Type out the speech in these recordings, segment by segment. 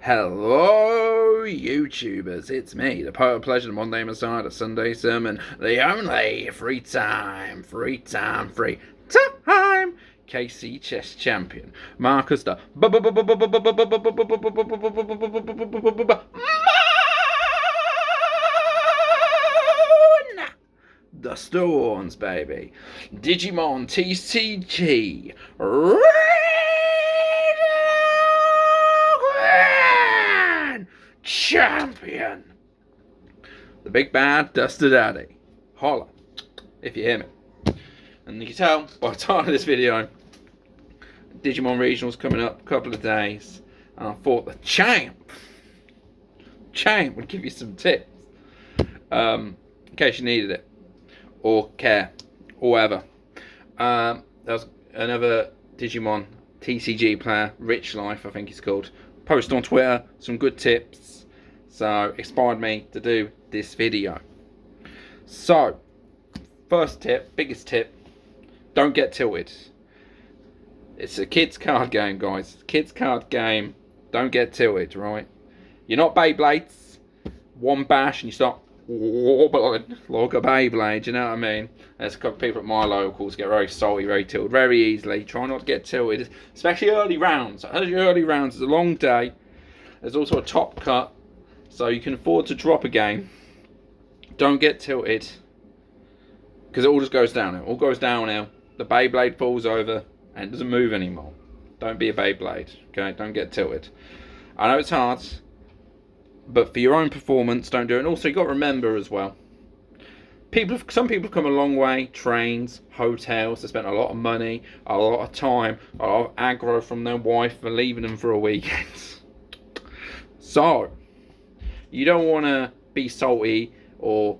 Hello, YouTubers. It's me, the poet of pleasure, the Monday Messiah, the Sunday sermon, the only free time, KC chess champion, Marcus the the Storms, baby. Digimon TCG. Champion. The big bad Duster Daddy. Holla if you hear me. And you can tell by the title of this video, Digimon Regionals coming up a couple of days. And I thought the champ would give you some tips. In case you needed it. Or care. Or whatever. There's another Digimon TCG player, Rich Life I think he's called. Post on Twitter some good tips, so inspired me to do this video. So first tip, biggest tip, don't get tilted. It's a kids card game, guys. Kids card game. Don't get tilted, right? You're not Beyblades. One bash and you start wobbling like a Beyblade, you know what I mean? There's a couple of people at my locals get very salty, very tilted, very easily. Try not to get tilted, especially early rounds. Early rounds is a long day. There's also a top cut, so you can afford to drop a game. Don't get tilted, because it all just goes downhill. All goes downhill. The Beyblade falls over and doesn't move anymore. Don't be a Beyblade, okay? Don't get tilted. I know it's hard, but for your own performance, don't do it. And also, you've got to remember as well, some people come a long way. Trains, hotels, they spent a lot of money, a lot of time, a lot of aggro from their wife for leaving them for a weekend. So, you don't want to be salty or,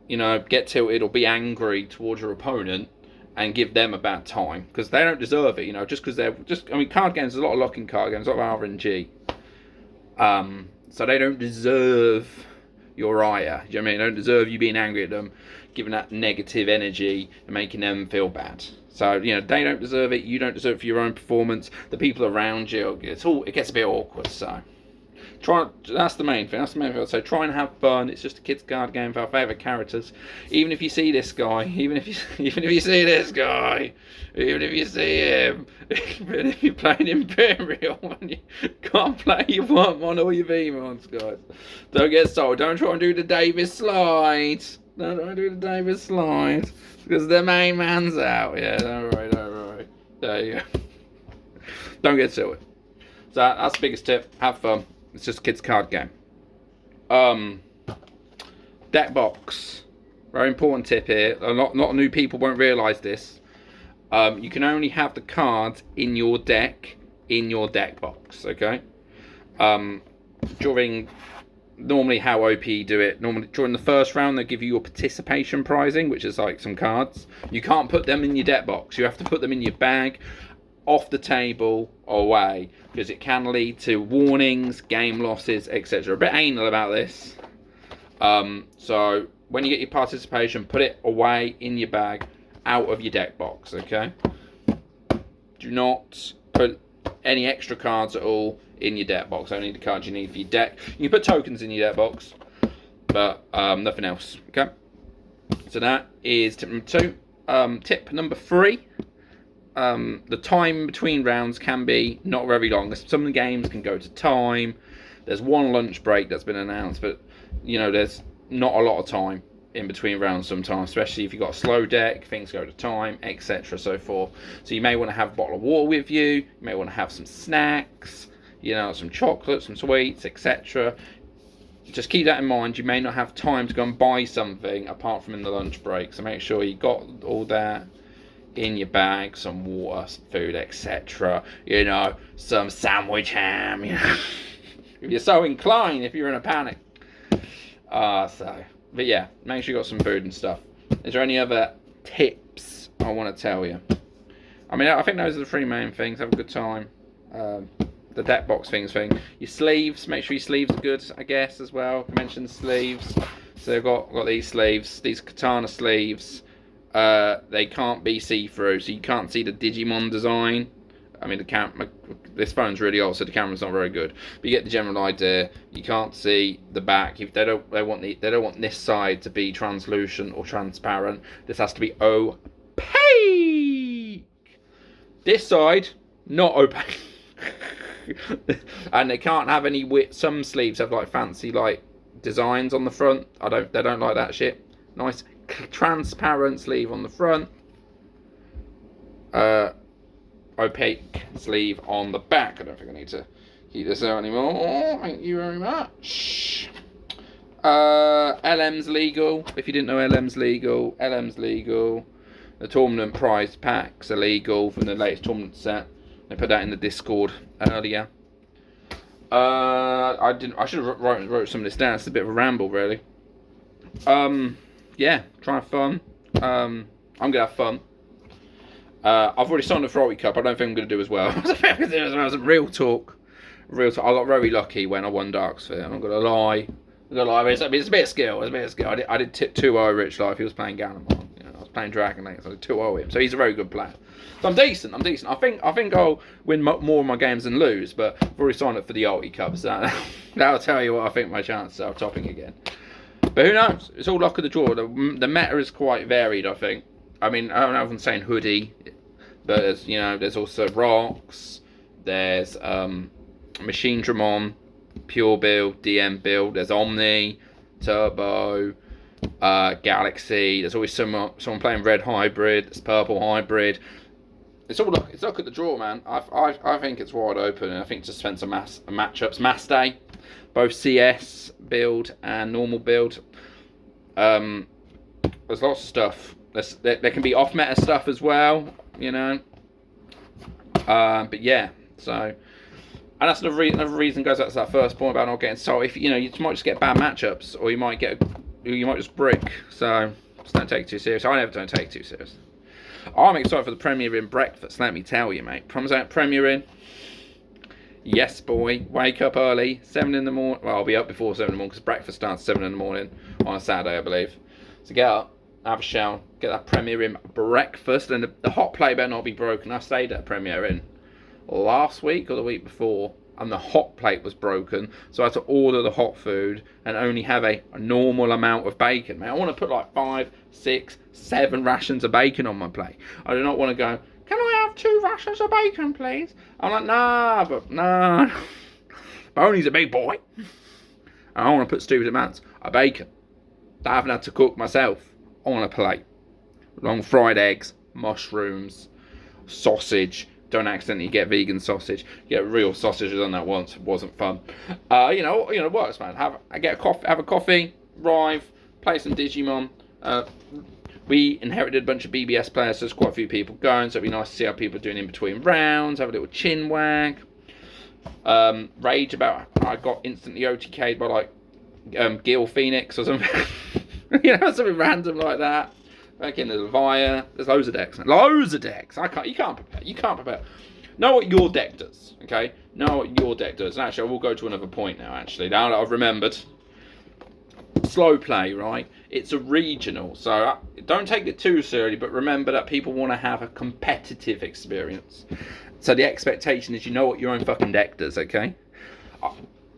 you know, get tilted or be angry towards your opponent and give them a bad time, because they don't deserve it, you know, just because they're just, I mean, card games, there's a lot of luck in card games, a lot of RNG. So they don't deserve your ire. Do you know what I mean? They don't deserve you being angry at them, giving that negative energy and making them feel bad. So, you know, they don't deserve it. You don't deserve it for your own performance. The people around you, it gets a bit awkward. So, that's the main thing. So try and have fun. It's just a kids card game for our favourite characters. Even if you see this guy, even if you see this guy, even if you see him, even if you're playing Imperial and you can't play your one or your V-Mons, guys. Don't get sold. Don't try and do the Davis slide. Don't try and do the Davis slide, because the main man's out. Yeah, don't worry. There you go. Don't get to it. So that's the biggest tip. Have fun. It's just a kids card game. Deck box. Very important tip here. A lot of new people won't realise this. You can only have the cards in your deck box, okay? Normally how OP do it, during the first round they give you your participation prizing, which is like some cards. You can't put them in your deck box. You have to put them in your bag, off the table, away, because it can lead to warnings, game losses, etc. A bit anal about this. So when you get your participation, put it away in your bag, out of your deck box, okay? Do not put any extra cards at all in your deck box. Only the cards you need for your deck. You can put tokens in your deck box, but nothing else, okay? So that is tip number 2. Tip number 3. The time between rounds can be not very long. Some of the games can go to time. There's one lunch break that's been announced, but you know, there's not a lot of time in between rounds sometimes, especially if you've got a slow deck, things go to time, etc. so forth. So you may want to have a bottle of water with you. You may want to have some snacks, you know, some chocolate, some sweets, etc. Just keep that in mind. You may not have time to go and buy something apart from in the lunch break, so make sure you got all that in your bag, some water, some food, etc. You know, some sandwich ham, you know, if you're so inclined, if you're in a panic. But yeah, make sure you got some food and stuff. Is there any other tips I want to tell you? I mean, I think those are the 3 main things. Have a good time. The deck box thing. Your sleeves, make sure your sleeves are good, I guess, as well. I mentioned sleeves. So I've got these sleeves, these katana sleeves. They can't be see-through, so you can't see the Digimon design. I mean, this phone's really old, so the camera's not very good. But you get the general idea. You can't see the back. If they don't want this side to be translucent or transparent. This has to be opaque. This side, not opaque. And they can't have any some sleeves have like fancy like designs on the front. They don't like that shit. Nice transparent sleeve on the front. Opaque sleeve on the back. I don't think I need to keep this out anymore. Thank you very much. LM's legal. If you didn't know, LM's legal. LM's legal. The tournament prize packs are legal from the latest tournament set. They put that in the Discord earlier. I should have wrote some of this down. It's a bit of a ramble, really. Yeah, try fun. I'm gonna have fun. I've already signed up for Ulti Cup. I don't think I'm gonna do as well. Real talk. I got very lucky when I won Dark Sphere. I'm not gonna lie. It's a bit of skill. I did tip 2-0 Rich Life. He was playing Ganamon. I was playing Dragon Link, so I did 2-0 him. So he's a very good player. So I'm decent. I think I'll win more of my games than lose. But I've already signed up for the Ulti Cup. So that'll tell you what I think my chances are of topping again. But who knows? It's all luck of the draw. The meta is quite varied, I think. I mean, I don't know if I'm saying hoodie, but there's also rocks. There's Machine Dramon, Pure Build, DM Build. There's Omni, Turbo, Galaxy. There's always someone playing Red Hybrid. There's Purple Hybrid. It's all luck. It's luck at the draw, man. I think it's wide open, and I think just spend some matchups. Mass Day, both CS build and normal build. There's lots of stuff. There can be off meta stuff as well, But yeah, so, and that's another reason goes back to that first point about not getting sold. If you might just get bad matchups, or you might just brick. So just don't take it too serious. I never don't take it too serious. I'm excited for the Premier Inn breakfast. Let me tell you, mate. Comes out Premier Inn. Yes, boy. Wake up early, 7 in the morning. Well, I'll be up before 7 in the morning because breakfast starts 7 in the morning on a Saturday, I believe. So get up, have a shower, get that Premier Inn breakfast, and the hot plate better not be broken. I stayed at Premier Inn last week or the week before, and the hot plate was broken, so I had to order the hot food and only have a normal amount of bacon. Man, I want to put like 5, 6, 7 rations of bacon on my plate. I do not want to go, can I have 2 rations of bacon, please? I'm like, nah. Boney's a big boy. I don't want to put stupid amounts of bacon that I haven't had to cook myself on a plate. Long fried eggs, mushrooms, sausage. Don't accidentally get vegan sausage. You get real sausage. I've done that once. It wasn't fun. It works, man. Have a coffee, Rive, play some Digimon. We inherited a bunch of BBS players, so there's quite a few people going, so it'd be nice to see how people are doing in between rounds, have a little chin wag. Rage about I got instantly OTK'd by like Gil Phoenix or something. Something random like that. Back in the Levia. There's loads of decks. You can't prepare. Know what your deck does, okay? Know what your deck does. And actually, I will go to another point now, actually. Now that I've remembered. Slow play, right? It's a regional, so don't take it too seriously, but remember that people want to have a competitive experience. So the expectation is you know what your own fucking deck does, okay?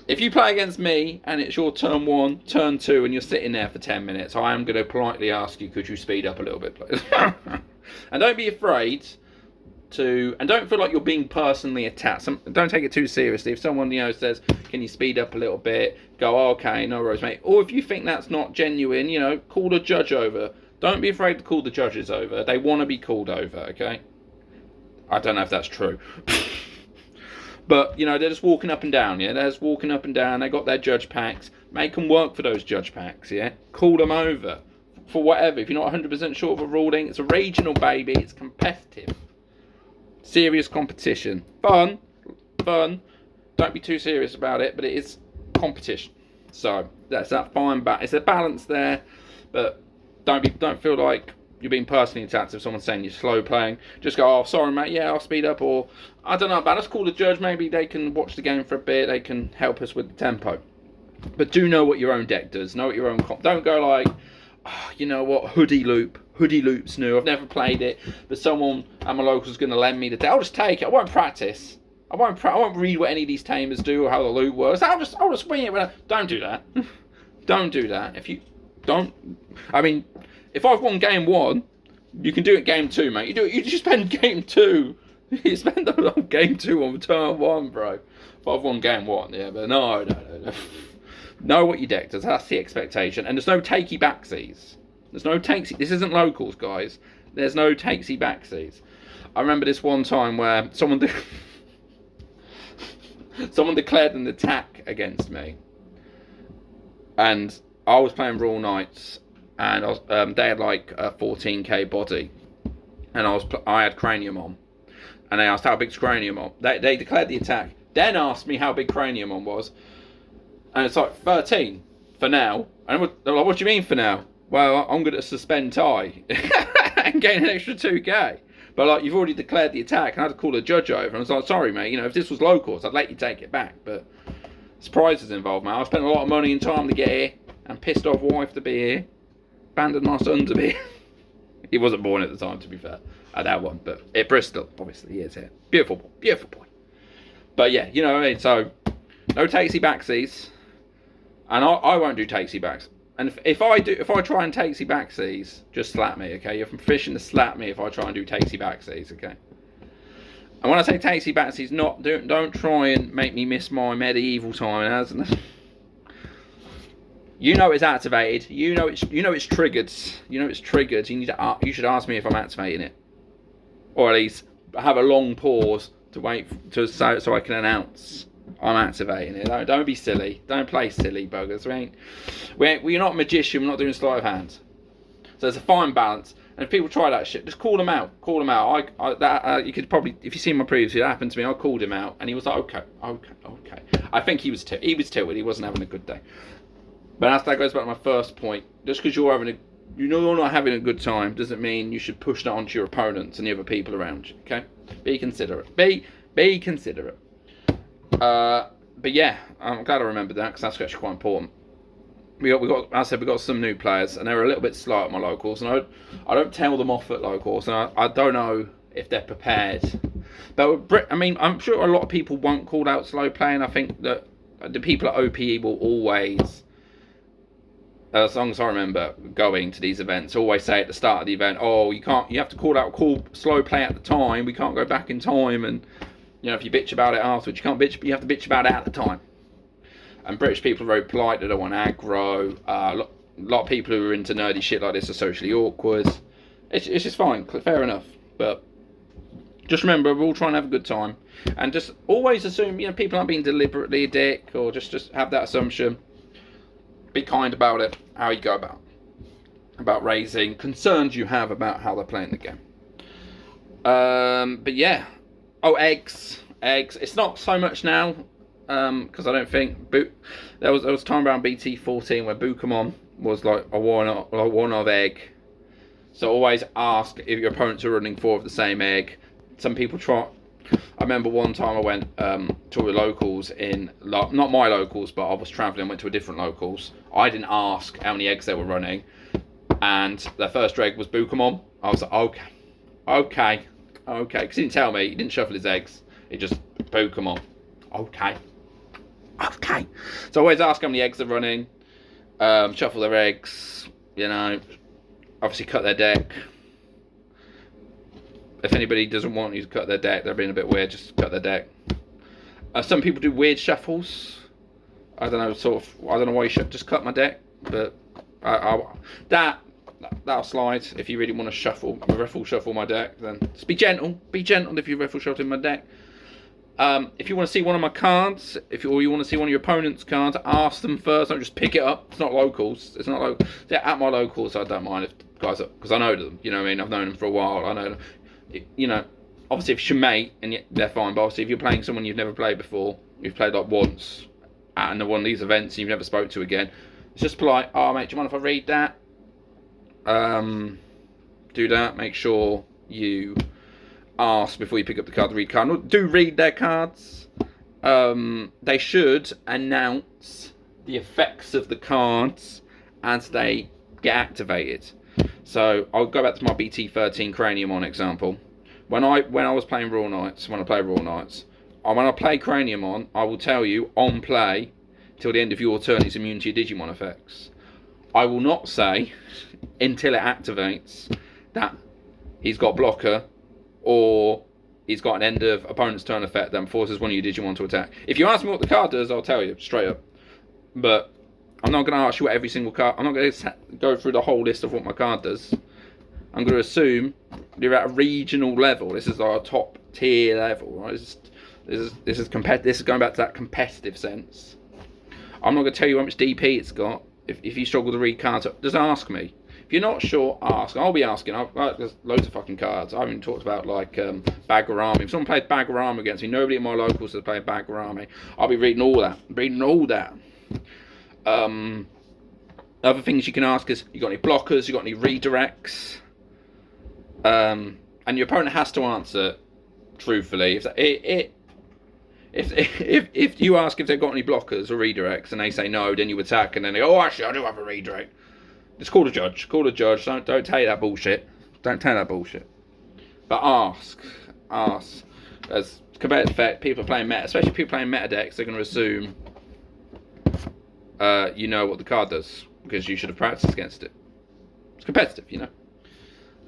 If you play against me and it's your turn 1, turn 2, and you're sitting there for 10 minutes, I am going to politely ask you, could you speed up a little bit, please? And don't be afraid to, and don't feel like you're being personally attacked. Don't take it too seriously. If someone says, can you speed up a little bit, go, oh, okay, no worries, mate. Or if you think that's not genuine, call the judge over. Don't be afraid to call the judges over. They want to be called over, okay? I don't know if that's true. But, they're just walking up and down, yeah? They're just walking up and down. They got their judge packs. Make them work for those judge packs, yeah? Call them over for whatever. If you're not 100% sure of a ruling, it's a regional, baby. It's competitive. Serious competition. Fun. Don't be too serious about it, but it is competition. So, that's that fine balance. It's a balance there, but don't feel like you're being personally attacked if someone's saying you're slow playing. Just go, oh, sorry, mate, yeah, I'll speed up, or I don't know, but let's call the judge. Maybe they can watch the game for a bit. They can help us with the tempo. But do know what your own deck does. Know what your own don't go like, oh, you know what, hoodie loop. Hoodie Loop's new. I've never played it, but someone at my local is going to lend me the deck. I'll just take it. I won't practice. I won't read what any of these tamers do or how the loop works. I'll just wing it. Don't do that. Don't do that. If you don't, I mean, if I've won game 1, you can do it game 2, mate. You just spend game 2. You spend the whole game 2 on turn 1, bro. If I've won game 1, yeah, but no. Know what your deck does. That's the expectation. And there's no takey backsies. There's no takesy. This isn't locals, guys. There's no takesy backsies. I remember this one time where someone declared an attack against me, and I was playing Raw Knights, and they had like a 14k body, and I had Cranium on, and they asked how big's Cranium on. They declared the attack, then asked me how big Cranium on was, and it's like 13 for now. And they're like, what do you mean for now? Well, I'm going to suspend tie and gain an extra 2k. But like, you've already declared the attack, and I had to call a judge over. And I was like, sorry, mate. If this was locals, I'd let you take it back. But there's prizes involved, man. I spent a lot of money and time to get here, and pissed off wife to be here, abandoned my son to be here. He wasn't born at the time, to be fair, at that one. But at Bristol, obviously, he is here. Beautiful boy, beautiful boy. But yeah, you know what I mean. So no takesy backsies, and I won't do takesy backs. And if I try and takesy backsies, just slap me, okay? You're from fishing to slap me if I try and do takesy backsies, okay? And when I say takesy backsies, don't try and make me miss my medieval time, hasn't it? You know it's activated. You know it's triggered. You know it's triggered. You should ask me if I'm activating it, or at least have a long pause to wait so I can announce I'm activating it. Don't be silly. Don't play silly, buggers. We're not a magician. We're not doing sleight of hand. So there's a fine balance. And if people try that shit, just call them out. Call them out. You could probably, if you see my previews, it happened to me. I called him out, and he was like, okay. I think he was tilted. He wasn't having a good day. But that goes back to my first point. Just because you're not having a good time doesn't mean you should push that onto your opponents and the other people around you. Okay? Be considerate. Be considerate. But yeah, I'm glad I remembered that, because that's actually quite important. We got some new players, and they're a little bit slow at my locals, and I don't tell them off at locals, and I don't know if they're prepared. But I mean, I'm sure a lot of people won't call out slow playing. I think that the people at OPE will always, as long as I remember going to these events, always say at the start of the event, oh, you have to call slow play at the time. We can't go back in time, and if you bitch about it afterwards, you can't bitch, but you have to bitch about it at the time. And British people are very polite. They don't want aggro. A lot of people who are into nerdy shit like this are socially awkward. It's just fine, fair enough. But just remember, we're all trying to have a good time, and just always assume people aren't being deliberately a dick, or just have that assumption. Be kind about it. How you go about raising concerns you have about how they're playing the game. But yeah. Oh, eggs. It's not so much now, because I don't think there was time around BT14 where Bukamon was like a one of egg. So always ask if your opponents are running 4 of the same egg. Some people try. I remember one time I went to the locals not my locals, but I was travelling. Went to a different locals. I didn't ask how many eggs they were running, and their first egg was Bukamon. I was like, okay. Because he didn't tell me. He didn't shuffle his eggs. He just Pokemon. Okay. So always ask how many eggs they're running. Shuffle their eggs. Obviously cut their deck. If anybody doesn't want you to cut their deck, they're being a bit weird, just cut their deck. Some people do weird shuffles. I don't know why you should just cut my deck, but that'll slide. If you really want to riffle shuffle my deck, then just be gentle. Be gentle if you riffle shuffle my deck. If you want to see one of my cards, or you want to see one of your opponent's cards, ask them first. Don't just pick it up. It's not locals. It's not local. They're at my locals, so I don't mind if guys, because I know them. You know what I mean? I've known them for a while. I know them. Obviously if it's your mate, and they're fine. But obviously if you're playing someone you've never played before, you've played like once at one of these events, and you've never spoke to again, it's just polite. Oh mate, do you mind if I read that? Do that. Make sure you ask before you pick up the card to read card. Do read their cards. They should announce the effects of the cards as they get activated. So I'll go back to my BT13 Craniumon example. When I was playing Raw Knights, when I play Craniumon, I will tell you on play till the end of your turn, it's immune to your Digimon effects. I will not say until it activates that he's got blocker or he's got an end of opponent's turn effect that forces one of your Digimon to attack. If you ask me what the card does, I'll tell you straight up. But I'm not going to ask you what every single card. I'm not going to go through the whole list of what my card does. I'm going to assume you're at a regional level. This is our top tier level, right? This is going back to that competitive sense. I'm not going to tell you how much DP it's got. If you struggle to read cards, just ask me. If you're not sure, ask. I'll be asking. There's loads of fucking cards. I haven't talked about like Bagurami. If someone played Bagurami against me, nobody in my locals has played Bagurami. I'll be reading all that. Other things you can ask is, you got any blockers? You got any redirects? And your opponent has to answer truthfully. If you ask if they've got any blockers or redirects and they say no, then you attack and then they go, oh, actually I do have a redirect. Just call the judge. Don't take that bullshit. But ask. As competitive effect, people are playing meta, especially people playing meta decks, they're going to assume you know what the card does because you should have practiced against it. It's competitive, you know.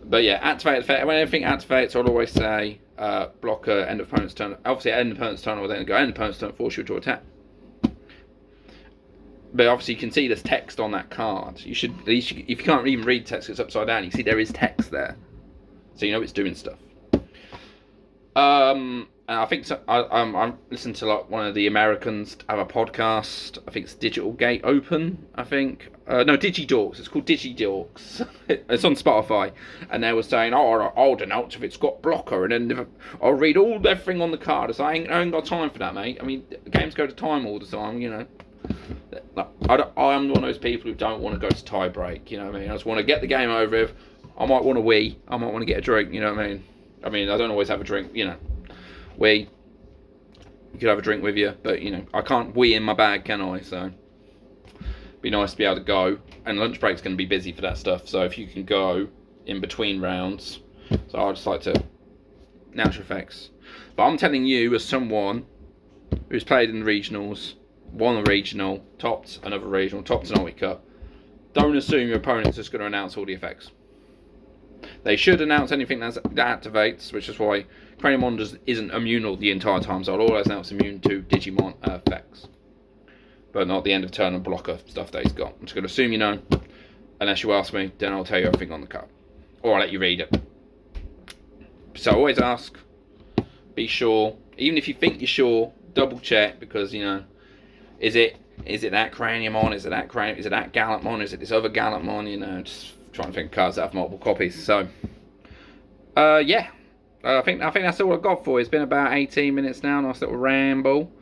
But yeah, activate effect. When everything activates, I'll always say blocker, end of opponent's turn. Obviously, end of opponent's turn, or then go end of opponent's turn, force you to attack. But obviously, you can see there's text on that card. You should, at least, if you can't even read text, it's upside down. You see there is text there, so you know it's doing stuff. And I think I'm listening to like one of the Americans have a podcast. I think it's Digital Gate Open. I think no, DigiDorks. It's called DigiDorks. It's on Spotify, and they were saying, "Oh, I'll denounce if it's got blocker, and then I'll read everything on the card." So I ain't got time for that, mate. I mean, games go to time all the time, you know. I'm one of those people who don't want to go to tie break. You know what I mean? I just want to get the game over with. I might want to wee. I might want to get a drink. You know what I mean? I don't always have a drink. You know, you could have a drink with you, but you know, I can't wee in my bag, can I? So it'd be nice to be able to go. And lunch break's going to be busy for that stuff. So if you can go in between rounds, so I just like to natural effects. But I'm telling you, as someone who's played in the regionals, won a regional, topped another regional, topped an Ultimate Cup, don't assume your opponent's just going to announce all the effects. They should announce anything that activates, which is why Craniumon isn't immune the entire time, so I'll always announce immune to Digimon effects. But not the end of turn and blocker stuff that he's got. I'm just going to assume you know. Unless you ask me, then I'll tell you everything on the card. Or I'll let you read it. So always ask. Be sure. Even if you think you're sure, double check, because, you know, is it that Craniumon? Is it that Gallantmon? Is it this other Gallantmon? You know, just trying to think of cards that have multiple copies. So, yeah. I think that's all I've got for you. It's been about 18 minutes now. Nice little ramble.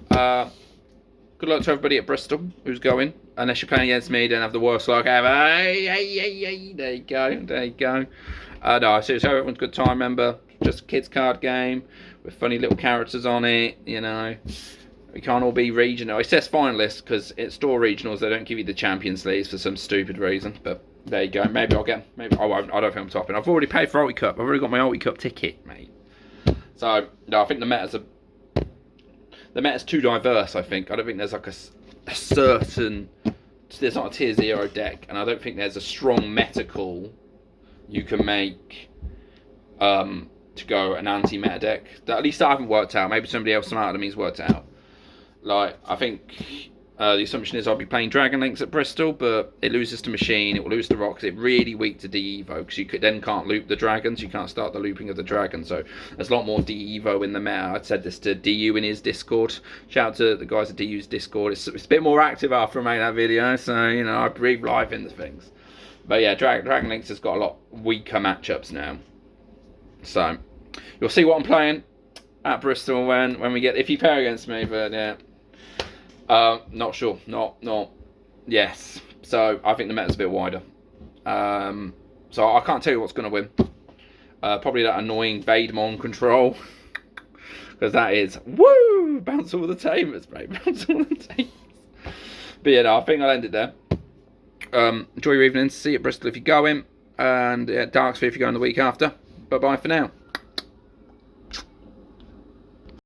Good luck to everybody at Bristol who's going. Unless you're playing against me, don't have the worst luck ever. Hey, there you go. No, seriously, everyone's a good time. Remember, just a kids card game with funny little characters on it. You know, we can't all be regional. It says finalists because it's store regionals. They don't give you the Champions Leagues for some stupid reason. But there you go. Maybe I'll get. Maybe I won't. I don't think I'm topping. I've already paid for Ultimate Cup. I've already got my Ultimate Cup ticket, mate. So no, I think the meta's too diverse. I don't think there's like a certain. There's not a tier 0 deck, and I don't think there's a strong meta call you can make to go an anti-meta deck. That, at least I haven't worked out. Maybe somebody else smarter than me has worked it out. Like, I think the assumption is I'll be playing Dragon Links at Bristol, but it loses to Machine, it will lose to Rocks. It's really weak to de-evo, because you then can't loop the dragons, you can't start the looping of the dragon, so there's a lot more de-evo in the meta. I said this to DU in his Discord. Shout out to the guys at DU's Discord. It's a bit more active after I made that video, so, you know, I breathe life into things. But yeah, Dragon Links has got a lot weaker matchups now. So, you'll see what I'm playing at Bristol when we get, if you pair against me, but yeah. Not sure. Not. Yes. So I think the meta's a bit wider. So I can't tell you what's going to win. Probably that annoying Vademon control, because that is woo, bounce all the tamers, mate. Bounce all the tamers. But yeah, no, I think I'll end it there. Enjoy your evening. See you at Bristol if you're going. and Dark Sphere if you're going the week after. Bye bye for now.